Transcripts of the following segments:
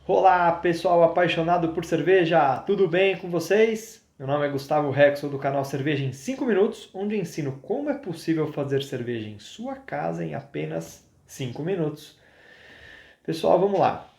Olá, pessoal apaixonado por cerveja, tudo bem com vocês? Meu nome é Gustavo Rex, sou do canal Cerveja em 5 Minutos, onde ensino como é possível fazer cerveja em sua casa em apenas 5 minutos. Pessoal, vamos lá.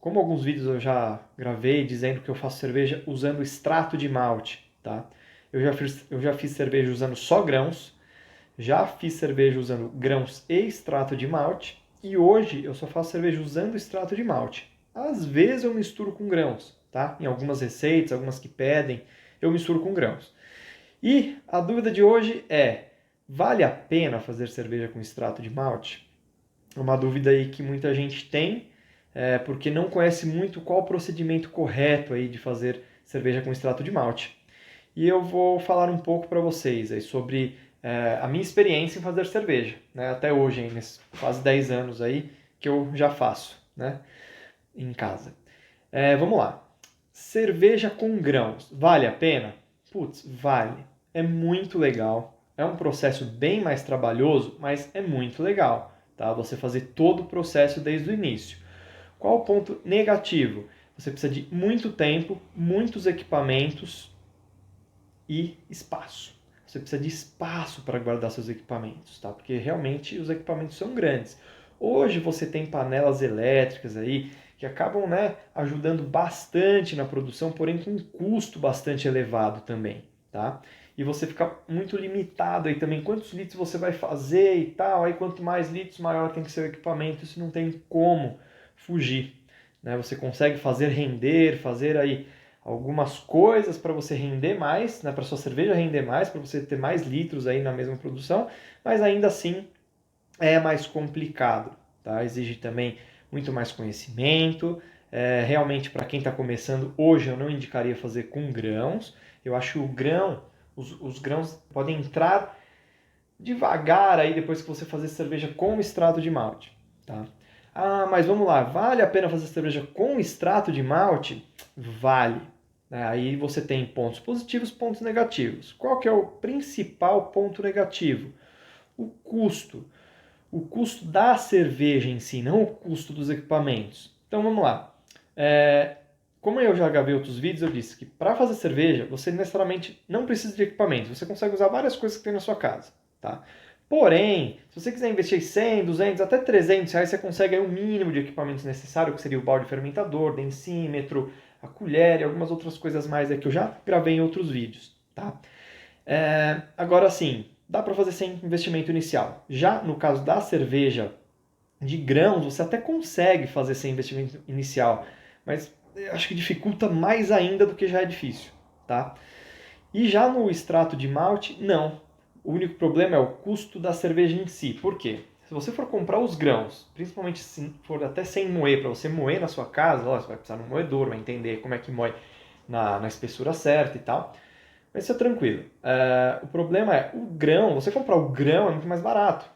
Como alguns vídeos eu já gravei dizendo que eu faço cerveja usando extrato de malte, tá? Eu já fiz cerveja usando só grãos, já fiz cerveja usando grãos e extrato de malte, e hoje eu só faço cerveja usando extrato de malte. Às vezes eu misturo com grãos, tá? Em algumas receitas, algumas que pedem, eu misturo com grãos. E a dúvida de hoje é: vale a pena fazer cerveja com extrato de malte? É uma dúvida aí que muita gente tem, porque não conhece muito qual o procedimento correto aí de fazer cerveja com extrato de malte. E eu vou falar um pouco para vocês aí sobre a minha experiência em fazer cerveja, né? Até hoje, nesses quase 10 anos aí que eu já faço, né? Em casa. Vamos lá. Cerveja com grãos, vale a pena? Putz, vale. É muito legal. É um processo bem mais trabalhoso, mas é muito legal, tá? Você fazer todo o processo desde o início. Qual o ponto negativo? Você precisa de muito tempo, muitos equipamentos e espaço. Você precisa de espaço para guardar seus equipamentos, tá? Porque realmente os equipamentos são grandes. Hoje você tem panelas elétricas aí que acabam, né, ajudando bastante na produção, porém com um custo bastante elevado também, tá? E você fica muito limitado aí também quantos litros você vai fazer e tal. Aí quanto mais litros, maior tem que ser o equipamento. Isso não tem como fugir, né? Você consegue fazer render, fazer aí algumas coisas para você render mais, né, para sua cerveja render mais, para você ter mais litros aí na mesma produção, mas ainda assim é mais complicado, tá? Exige também muito mais conhecimento. Realmente, para quem está começando, hoje eu não indicaria fazer com grãos. Eu acho que o grão, os grãos podem entrar devagar aí depois que você fazer cerveja com extrato de malte, tá? Ah, mas vamos lá, vale a pena fazer cerveja com extrato de malte? Vale. Aí você tem pontos positivos, pontos negativos. Qual que é o principal ponto negativo? O custo. O custo da cerveja em si, não o custo dos equipamentos. Então vamos lá. Como eu já gravei outros vídeos, eu disse que para fazer cerveja, você necessariamente não precisa de equipamento. Você consegue usar várias coisas que tem na sua casa, tá? Porém, se você quiser investir 100, 200, até 300 reais, você consegue aí o mínimo de equipamentos necessário, que seria o balde fermentador, densímetro, a colher e algumas outras coisas mais aí que eu já gravei em outros vídeos, tá? Agora sim, dá para fazer sem investimento inicial. Já no caso da cerveja de grãos, você até consegue fazer sem investimento inicial, mas eu acho que dificulta mais ainda do que já é difícil, tá? E já no extrato de malte, não. O único problema é o custo da cerveja em si. Por quê? Se você for comprar os grãos, principalmente se for até sem moer, para você moer na sua casa, ó, você vai precisar de um moedor, vai entender como é que moe na espessura certa e tal. Mas isso é tranquilo. O problema é o grão. Você comprar o grão é muito mais barato,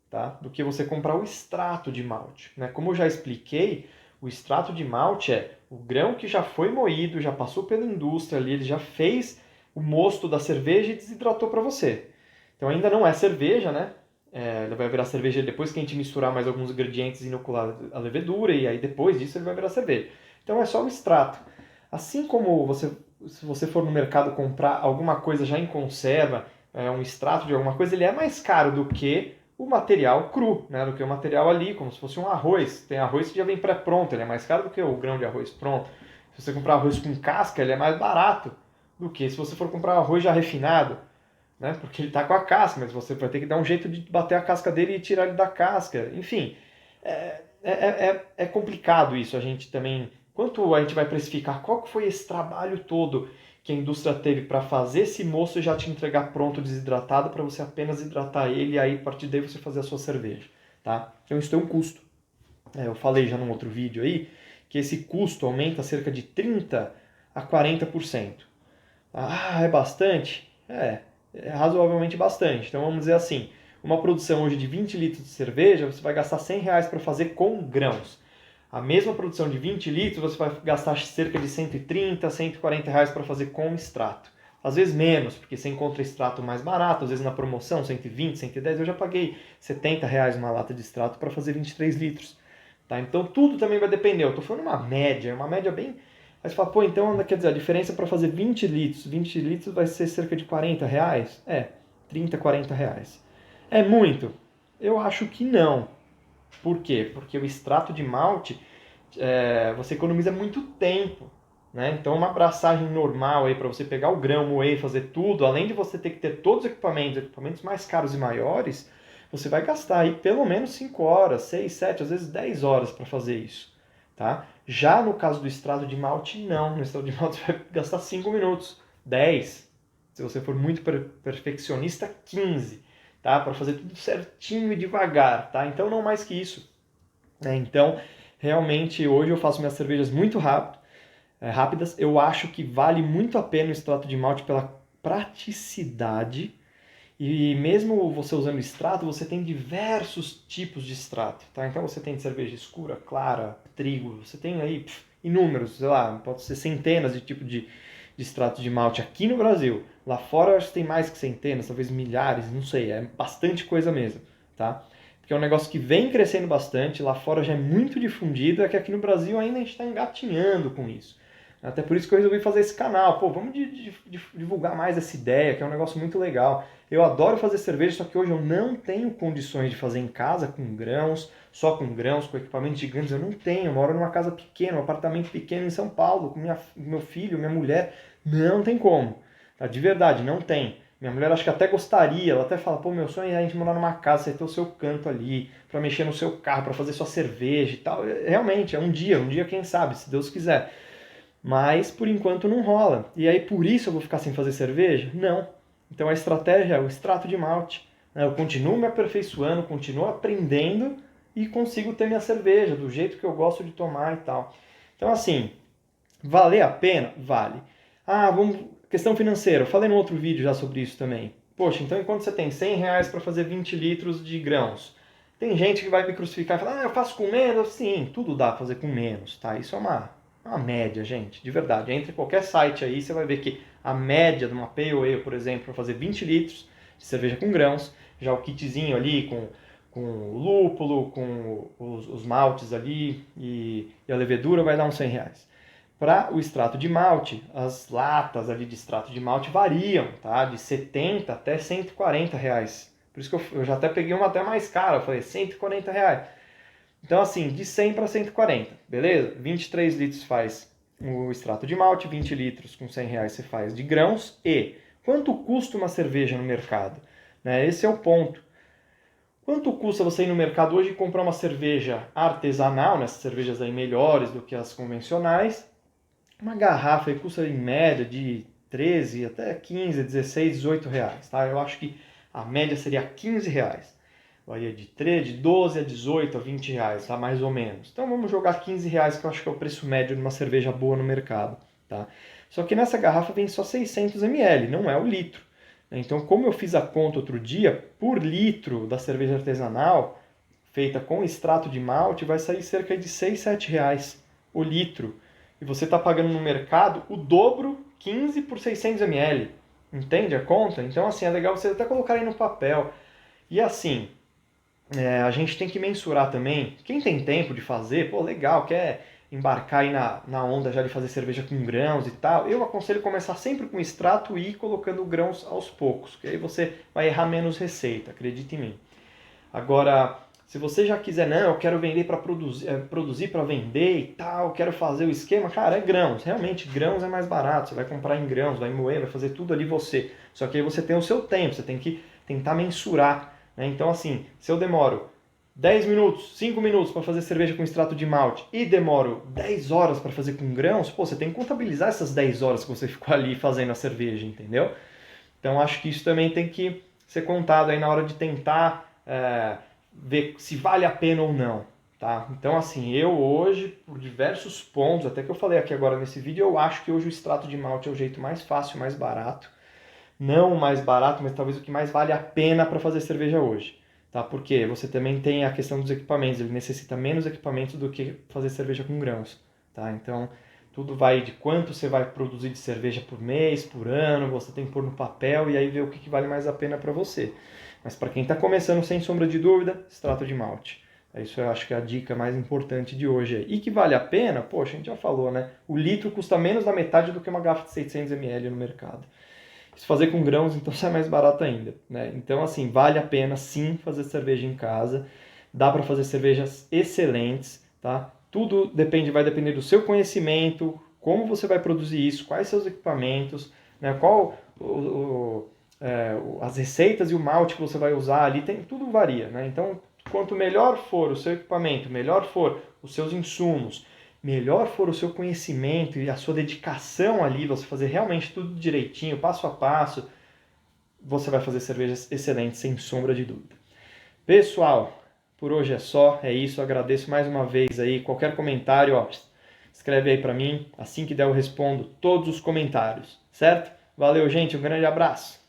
tá? Do que você comprar o extrato de malte, né? Como eu já expliquei, o extrato de malte é o grão que já foi moído, já passou pela indústria ali, ele já fez o mosto da cerveja e desidratou para você. Então ainda não é cerveja, né? Ele vai virar cerveja depois que a gente misturar mais alguns ingredientes e inocular a levedura, e aí depois disso ele vai virar cerveja. Então é só o extrato. Assim como se você for no mercado comprar alguma coisa já em conserva, um extrato de alguma coisa, ele é mais caro do que o material cru, né? Do que o material ali, como se fosse um arroz. Tem arroz que já vem pré-pronto, ele é mais caro do que o grão de arroz pronto. Se você comprar arroz com casca, ele é mais barato do que se você for comprar arroz já refinado, né? Porque ele está com a casca, mas você vai ter que dar um jeito de bater a casca dele e tirar ele da casca. Enfim, é complicado isso. A gente também, quanto a gente vai precificar, qual que foi esse trabalho todo que a indústria teve para fazer esse moço e já te entregar pronto, desidratado, para você apenas hidratar ele e aí a partir daí você fazer a sua cerveja, tá? Então isso tem um custo. Eu falei já num outro vídeo aí que esse custo aumenta cerca de 30 a 40%. Ah, é bastante? É razoavelmente bastante. Então vamos dizer assim, uma produção hoje de 20 litros de cerveja, você vai gastar R$ 100 para fazer com grãos. A mesma produção de 20 litros, você vai gastar cerca de 130, R$ 140 para fazer com extrato. Às vezes menos, porque você encontra extrato mais barato, às vezes na promoção, 120, 110. Eu já paguei R$ 70 uma lata de extrato para fazer 23 litros. tá? Então tudo também vai depender. Eu tô falando uma média bem... Aí você fala, pô, então quer dizer, a diferença para fazer 20 litros vai ser cerca de R$ 40? 30, R$ 40. É muito? Eu acho que não. Por quê? Porque o extrato de malte, você economiza muito tempo, né? Então uma abraçagem normal aí para você pegar o grão, moer e fazer tudo, além de você ter que ter todos os equipamentos mais caros e maiores, você vai gastar aí pelo menos 5 horas, 6, 7, às vezes 10 horas para fazer isso, tá? Já no caso do extrato de malte, não. No extrato de malte você vai gastar 5 minutos, 10. Se você for muito perfeccionista, 15, tá? Para fazer tudo certinho e devagar, tá? Então não mais que isso. Então, realmente, hoje eu faço minhas cervejas muito rápidas. Eu acho que vale muito a pena o extrato de malte pela praticidade. E mesmo você usando extrato, você tem diversos tipos de extrato, tá? Então você tem de cerveja escura, clara, trigo, você tem aí inúmeros, sei lá, pode ser centenas de tipos de extrato de malte aqui no Brasil. Lá fora eu acho que tem mais que centenas, talvez milhares, não sei, é bastante coisa mesmo, tá? Porque é um negócio que vem crescendo bastante, lá fora já é muito difundido, é que aqui no Brasil ainda a gente está engatinhando com isso. Até por isso que eu resolvi fazer esse canal. Pô, vamos divulgar mais essa ideia, que é um negócio muito legal. Eu adoro fazer cerveja, só que hoje eu não tenho condições de fazer em casa com grãos, só com grãos, com equipamentos gigantes. Eu não tenho. Eu moro numa casa pequena, um apartamento pequeno em São Paulo, com meu filho, minha mulher. Não tem como. Tá? De verdade, não tem. Minha mulher acho que até gostaria, ela até fala, pô, meu sonho é a gente morar numa casa, você ter o seu canto ali, para mexer no seu carro, para fazer sua cerveja e tal. Realmente, é um dia quem sabe, se Deus quiser. Mas por enquanto não rola. E aí por isso eu vou ficar sem fazer cerveja? Não. Então a estratégia é o extrato de malte. Eu continuo me aperfeiçoando, continuo aprendendo e consigo ter minha cerveja do jeito que eu gosto de tomar e tal. Então assim, valer a pena? Vale. Questão financeira. Eu falei no outro vídeo já sobre isso também. Poxa, então enquanto você tem R$ 100 para fazer 20 litros de grãos, tem gente que vai me crucificar e falar, eu faço com menos? Sim, tudo dá pra fazer com menos, tá? Isso é uma média, gente, de verdade. Entre qualquer site aí, você vai ver que a média de uma Pale Ale, por exemplo, para fazer 20 litros de cerveja com grãos, já o kitzinho ali com o lúpulo, com os maltes ali e a levedura vai dar uns R$ 100. Para o extrato de malte, as latas ali de extrato de malte variam, tá? De 70 até R$ 140. Por isso que eu já até peguei uma até mais cara, eu falei R$ 140. Então, assim, de 100 para 140, beleza? 23 litros faz o extrato de malte, 20 litros com R$ 100 você faz de grãos. E quanto custa uma cerveja no mercado? Né? Esse é o ponto. Quanto custa você ir no mercado hoje e comprar uma cerveja artesanal, nessas cervejas aí melhores do que as convencionais? Uma garrafa aí custa em média de 13 até 15, 16, R$ 18, tá? Eu acho que a média seria R$ 15. Varia de 13, de 12 a 18 a R$ 20, tá? Mais ou menos. Então vamos jogar R$ 15, que eu acho que é o preço médio de uma cerveja boa no mercado, tá? Só que nessa garrafa vem só 600 ml, não é o litro. Então, como eu fiz a conta outro dia, por litro da cerveja artesanal, feita com extrato de malte, vai sair cerca de R$ 6, R$ 7 o litro. E você está pagando no mercado o dobro, 15 por 600 ml. Entende a conta? Então, assim, é legal você até colocar aí no papel. E assim, a gente tem que mensurar também. Quem tem tempo de fazer, pô, legal, quer embarcar aí na onda já de fazer cerveja com grãos e tal, eu aconselho começar sempre com extrato e ir colocando grãos aos poucos, que aí você vai errar menos receita, acredite em mim. Agora, se você já quiser, não, eu quero vender para produzir para vender e tal, quero fazer o esquema, cara, é grãos. Realmente, grãos é mais barato. Você vai comprar em grãos, vai moer, vai fazer tudo ali você. Só que aí você tem o seu tempo, você tem que tentar mensurar. Né? Então, assim, se eu demoro 10 minutos, 5 minutos para fazer cerveja com extrato de malte e demoro 10 horas para fazer com grãos, pô, você tem que contabilizar essas 10 horas que você ficou ali fazendo a cerveja, entendeu? Então, acho que isso também tem que ser contado aí na hora de tentar ver se vale a pena ou não, tá? Então, assim, eu hoje, por diversos pontos, até que eu falei aqui agora nesse vídeo, eu acho que hoje o extrato de malte é o jeito mais fácil, mais barato. Não o mais barato, mas talvez o que mais vale a pena para fazer cerveja hoje, tá? Porque você também tem a questão dos equipamentos, ele necessita menos equipamentos do que fazer cerveja com grãos, tá? Então, tudo vai de quanto você vai produzir de cerveja por mês, por ano, você tem que pôr no papel e aí ver o que vale mais a pena para você. Mas para quem está começando, sem sombra de dúvida, extrato de malte. Isso eu acho que é a dica mais importante de hoje. E que vale a pena, poxa, a gente já falou, né? O litro custa menos da metade do que uma garrafa de 600 ml no mercado. Se fazer com grãos, então sai mais barato ainda, né? Então, assim, vale a pena sim fazer cerveja em casa. Dá para fazer cervejas excelentes, tá? Tudo vai depender do seu conhecimento, como você vai produzir isso, quais seus equipamentos, né? As receitas e o malte que você vai usar ali, tudo varia, né? Então, quanto melhor for o seu equipamento, melhor for os seus insumos, melhor for o seu conhecimento e a sua dedicação ali, você fazer realmente tudo direitinho, passo a passo, você vai fazer cervejas excelentes, sem sombra de dúvida. Pessoal, por hoje é só, é isso, eu agradeço mais uma vez aí, qualquer comentário, ó, escreve aí para mim, assim que der eu respondo todos os comentários, certo? Valeu, gente, um grande abraço!